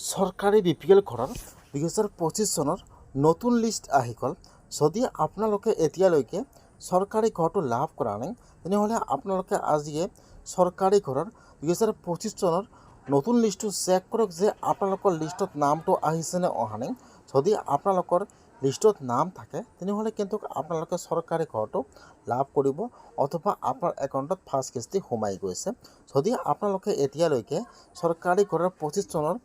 सरकारी BPL ঘৰৰ 2025 চনৰ নতুন লিষ্ট আহি গ'ল। যদি আপোনালোকে এতিয়ালৈকে চৰকাৰী ঘৰটো লাভ কৰা নাই তেনেহ'লে আপোনালোকে আজিয়ে চৰকাৰী ঘৰৰ 2025 চনৰ নতুন লিষ্টটো চেক কৰক যে আপোনালোকৰ লিষ্টত নামটো আহিছে নে অহা নাই। যদি আপোনালোকৰ লিষ্টত নাম থাকে তেনেহ'লে কিন্তু আপোনালোকে চৰকাৰী ঘৰটো লাভ কৰিব অথবা আপোনাৰ একাউণ্টত ফাৰ্ষ্ট কিস্তি সোমাই গৈছে। যদি আপোনালোকে এতিয়ালৈকে চৰকাৰী ঘৰৰ 25 চনৰ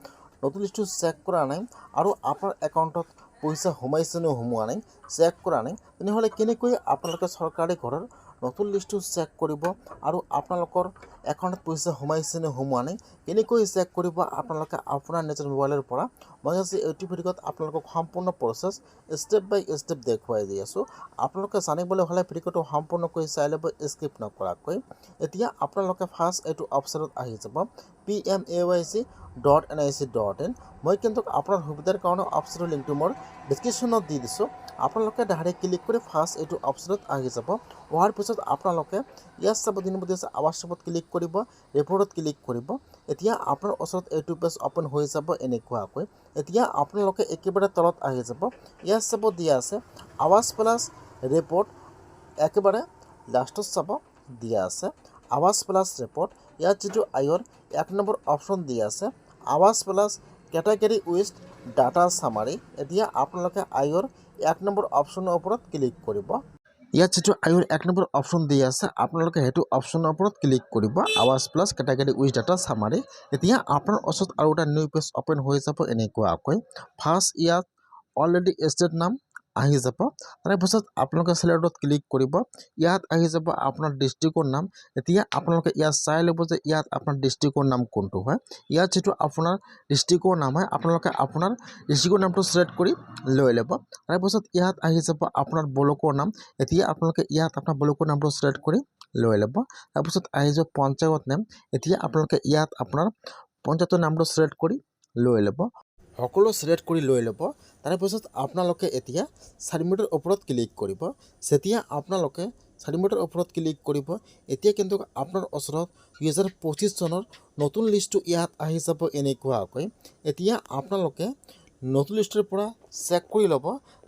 নতুন লিষ্টটো চেক কৰা নাই আৰু আপোনাৰ একাউণ্টত পইচা সোমাইছে নে সোমোৱা নাই চেক কৰা নাই তেনেহ'লে কেনেকৈ আপোনালোকে চৰকাৰী ঘৰৰ নতুন লিষ্টটো চেক কৰিব আৰু আপোনালোকৰ একাউণ্টত পইচা সোমাইছে নে সোমোৱা নাই কেনেকৈ চেক কৰিব আপোনালোকে আপোনাৰ নিজৰ মোবাইলৰ পৰা। মই আজি এইটো ভিডিঅ'ত আপোনালোকক সম্পূৰ্ণ প্ৰচেছ ষ্টেপ বাই ষ্টেপ দেখুৱাই দি আছোঁ। আপোনালোকে জানিবলৈ হ'লে ভিডিঅ'টো সম্পূৰ্ণকৈ চাই ল'ব স্কিপ নকৰাকৈ। এতিয়া আপোনালোকে ফাৰ্ষ্ট এইটো অপশ্যনত আহি যাব pmayg.nic.in। মই কিন্তু আপোনাৰ সুবিধাৰ কাৰণে অপশ্যনৰ লিংকটো মোৰ ডিছক্ৰিপশ্যনত দি দিছোঁ। আপোনালোকে ডাইৰেক্ট ক্লিক কৰি ফাৰ্ষ্ট এইটো অপশ্যনত আহি যাব। হোৱাৰ পিছত আপোনালোকে ইয়াত চাব দিনমতে আৱাজ চাবত ক্লিক কৰিব, ৰিপৰ্টত ক্লিক কৰিব। এতিয়া আপোনাৰ ওচৰত এইটো পেজ অ'পেন হৈ যাব এনেকুৱাকৈ। এতিয়া আপোনালোকে একেবাৰে তলত আহি যাব, ইয়াত চাব দিয়া আছে আৱাজ প্লাছ ৰিপৰ্ট, একেবাৰে লাষ্টত চাব দিয়া আছে আৱাজ প্লাছ ৰিপৰ্ট। ইয়াত যিটো আয়ৰ 1 নম্বৰ অপশ্যন দিয়া আছে আৱাজ প্লাছ কেটাগৰী উইথ ডাটা চামাৰি। এতিয়া আপোনালোকে আয়ৰ 1 নম্বৰ অপশ্যনৰ ওপৰত ক্লিক কৰিব। ইয়াত যিটো আয়ৰ 1 নম্বৰ অপশ্যন দিয়া আছে আপোনালোকে সেইটো অপশ্যনৰ ওপৰত ক্লিক কৰিব, আৱাজ প্লাছ কেটাগৰী উইথ ডাটা চামাৰি। এতিয়া আপোনাৰ ওচৰত আৰু এটা নিউ পেজ অ'পেন হৈ যাব এনেকুৱাকৈ। ফাৰ্ষ্ট ইয়াত অলৰেডি ষ্টেট নাম আহি যাব, তাৰপিছত আপোনালোকে চিলেক্টত ক্লিক কৰিব। ইয়াত আহি যাব আপোনাৰ ডিষ্ট্ৰিক্টৰ নাম। এতিয়া আপোনালোকে ইয়াত চাই ল'ব যে ইয়াত আপোনাৰ ডিষ্ট্ৰিক্টৰ নাম কোনটো হয়। ইয়াত যিটো আপোনাৰ ডিষ্ট্ৰিক্টৰ নাম হয় আপোনালোকে আপোনাৰ ডিষ্ট্ৰিক্টৰ নামটো চিলেক্ট কৰি লৈ ল'ব। তাৰপিছত ইয়াত আহি যাব আপোনাৰ ব্লকৰ নাম। এতিয়া আপোনালোকে ইয়াত আপোনাৰ ব্লকৰ নামটো চিলেক্ট কৰি লৈ ল'ব। তাৰপিছত আহি যাব পঞ্চায়ত নাম। এতিয়া আপোনালোকে ইয়াত আপোনাৰ পঞ্চায়তৰ নামটো চিলেক্ট কৰি লৈ ল'ব। সকলো চিলেক্ট কৰি লৈ ল'ব। তাৰপিছত আপোনালোকে এতিয়া চাবমিটৰ ওপৰত ক্লিক কৰিব। যেতিয়া আপোনালোকে চাবমিটৰ ওপৰত ক্লিক কৰিব এতিয়া কিন্তু আপোনাৰ ওচৰত 2025 চনৰ নতুন লিষ্টটো ইয়াত আহি যাব এনেকুৱাকৈ। এতিয়া আপোনালোকে নতুন লিষ্টৰ পৰা চেক কৰি ল'ব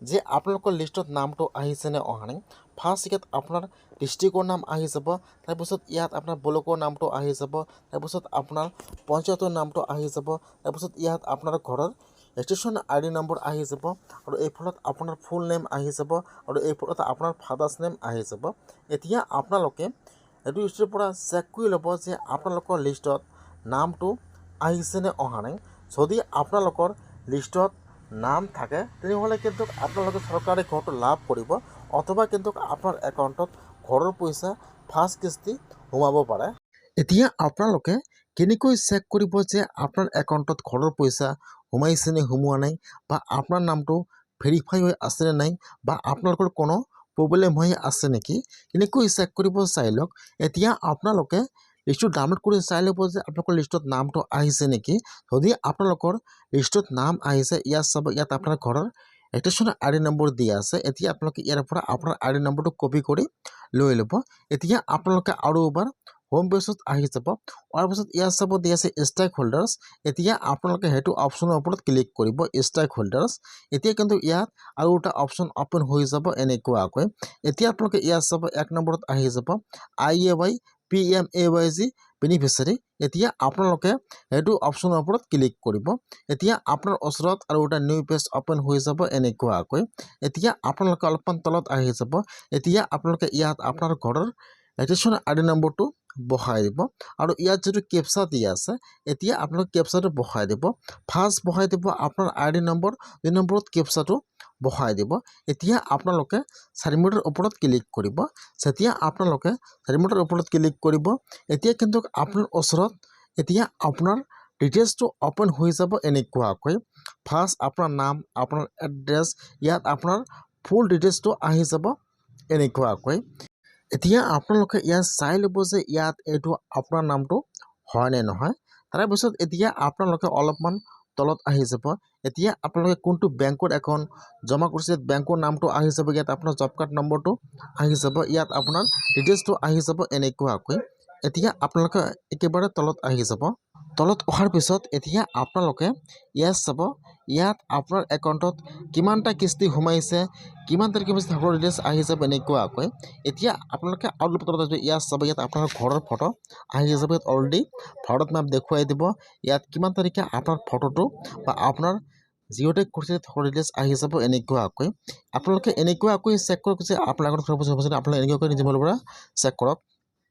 যে আপোনালোকৰ লিষ্টত নামটো আহিছে নে অহা নাই। ফাৰ্ষ্ট ইয়াত আপোনাৰ ডিষ্ট্ৰিক্টৰ নাম আহি যাব, তাৰপিছত ইয়াত আপোনাৰ ব্লকৰ নামটো আহি যাব, তাৰপিছত আপোনাৰ পঞ্চায়তৰ নামটো আহি যাব, তাৰপিছত ইয়াত আপোনাৰ ঘৰৰ ৰেজিষ্ট্ৰেশ্যন ID নম্বৰ আহি যাব আৰু এইফালত আপোনাৰ ফুল নেম আহি যাব আৰু এইফালত আপোনাৰ ফাদাৰ্ছ নেম আহি যাব। এতিয়া আপোনালোকে এইটো লিষ্টৰ পৰা চেক কৰি ল'ব যে আপোনালোকৰ লিষ্টত নামটো আহিছে নে অহা নাই। যদি আপোনালোকৰ লিষ্টত নাম থাকে তেনেহ'লে কিন্তু আপোনালোকে চৰকাৰী ঘৰটো লাভ কৰিব অথবা কিন্তু আপোনাৰ একাউণ্টত ঘৰৰ পইচা ফাৰ্ষ্ট কিস্তি সোমাব পাৰে। এতিয়া আপোনালোকে কেনেকৈ চেক কৰিব যে আপোনাৰ একাউণ্টত ঘৰৰ পইচা সোমাইছে নে সোমোৱা নাই বা আপোনাৰ নামটো ভেৰিফাই হৈ আছে নে নাই বা আপোনালোকৰ কোনো প্ৰব্লেম হৈ আছে নেকি কেনেকৈ চেক কৰিব চাই লওক। এতিয়া আপোনালোকে লিষ্টটো ডাউনলোড কৰি চাই ল'ব যে আপোনালোকৰ লিষ্টত নামটো আহিছে নেকি। যদি আপোনালোকৰ লিষ্টত নাম আহিছে ইয়াত চাব, ইয়াত আপোনাৰ ঘৰৰ ৰেজিষ্ট্ৰেশ্যন ID নম্বৰ দিয়া আছে। এতিয়া আপোনালোকে ইয়াৰ পৰা আপোনাৰ ID নম্বৰটো কপি কৰি লৈ ল'ব। এতিয়া আপোনালোকে আৰু এবাৰ হোম পেজত আহি যাব, তাৰ পিছত ইয়াত চাব দিয়া আছে ষ্টেক হোল্ডাৰ্ছ। এতিয়া আপোনালোকে সেইটো অপশ্যনৰ ওপৰত ক্লিক কৰিব ষ্টেক হোল্ডাৰ্ছ। এতিয়া কিন্তু ইয়াত আৰু এটা অপশ্যন অ'পেন হৈ যাব এনেকুৱাকৈ। এতিয়া আপোনালোকে ইয়াত চাব 1 নম্বৰত আহি যাব IAY pmayg বেনিফিচিয়াৰী। এতিয়া আপোনালোকে সেইটো অপশ্যনৰ ওপৰত ক্লিক কৰিব। এতিয়া আপোনাৰ ওচৰত আৰু এটা নিউ পেজ অ'পেন হৈ যাব এনেকুৱাকৈ। এতিয়া আপোনালোকে অলপমান তলত আহি যাব। এতিয়া আপোনালোকে ইয়াত আপোনাৰ ঘৰৰ ৰেজিষ্ট্ৰেশ্যন ID নম্বৰটো বহাই দিব আৰু ইয়াত যিটো কেপচা দিয়া আছে এতিয়া আপোনালোকে কেপচাটো বহাই দিব। ফাৰ্ষ্ট বহাই দিব আপোনাৰ ID নম্বৰ, 2 নম্বৰত কেপচাটো বহাই দিব। এতিয়া আপোনালোকে চাবমিটৰ ওপৰত ক্লিক কৰিব। যেতিয়া আপোনালোকে চাবমিটৰ ওপৰত ক্লিক কৰিব এতিয়া কিন্তু আপোনাৰ ওচৰত এতিয়া আপোনাৰ ডিটেইলছটো অ'পেন হৈ যাব এনেকুৱাকৈ। ফাৰ্ষ্ট আপোনাৰ নাম, আপোনাৰ এড্ৰেছ, ইয়াত আপোনাৰ ফুল ডিটেইলছটো আহি যাব এনেকুৱাকৈ। এতিয়া আপোনালোকে ইয়াত চাই ল'ব যে ইয়াত এইটো আপোনাৰ নামটো হয় নে নহয়। তাৰপিছত এতিয়া আপোনালোকে অলপমান তলত আহি যাব। এতিয়া আপোনালোকে কোনটো বেংকৰ একাউণ্ট জমা কৰিছে বেংকৰ নামটো আহি যাব, ইয়াত আপোনাৰ জব কাৰ্ড নম্বৰটো আহি যাব, ইয়াত আপোনাৰ ডিটেইলছটো আহি যাব এনেকুৱাকৈ। এতিয়া আপোনালোকে একেবাৰে তলত আহি যাব। তলত অহাৰ পিছত এতিয়া আপোনালোকে ইয়াত চাব, ইয়াত আপোনাৰ একাউণ্টত কিমানটা কিস্তি সোমাইছে, কিমান তাৰিখে পিছত সকলো ডিটেইলছ আহি যাব এনেকুৱাকৈ। এতিয়া আপোনালোকে আৰু তলত আহিব, ইয়াত চাব, ইয়াত আপোনাৰ ঘৰৰ ফটো আহি যাব। ইয়াত অলৰেডি ভাৰত মেপ দেখুৱাই দিব, ইয়াত কিমান তাৰিখে আপোনাৰ ফটোটো বা আপোনাৰ জিঅ' টেগ কৰিছে সকলো ডিটেইলছ আহি যাব এনেকুৱাকৈ। আপোনালোকে এনেকুৱাকৈ চেক কৰক যে আপোনাৰ একাউণ্টত আপোনালোকে এনেকুৱাকৈ নিজৰ ফালৰ পৰা চেক কৰক।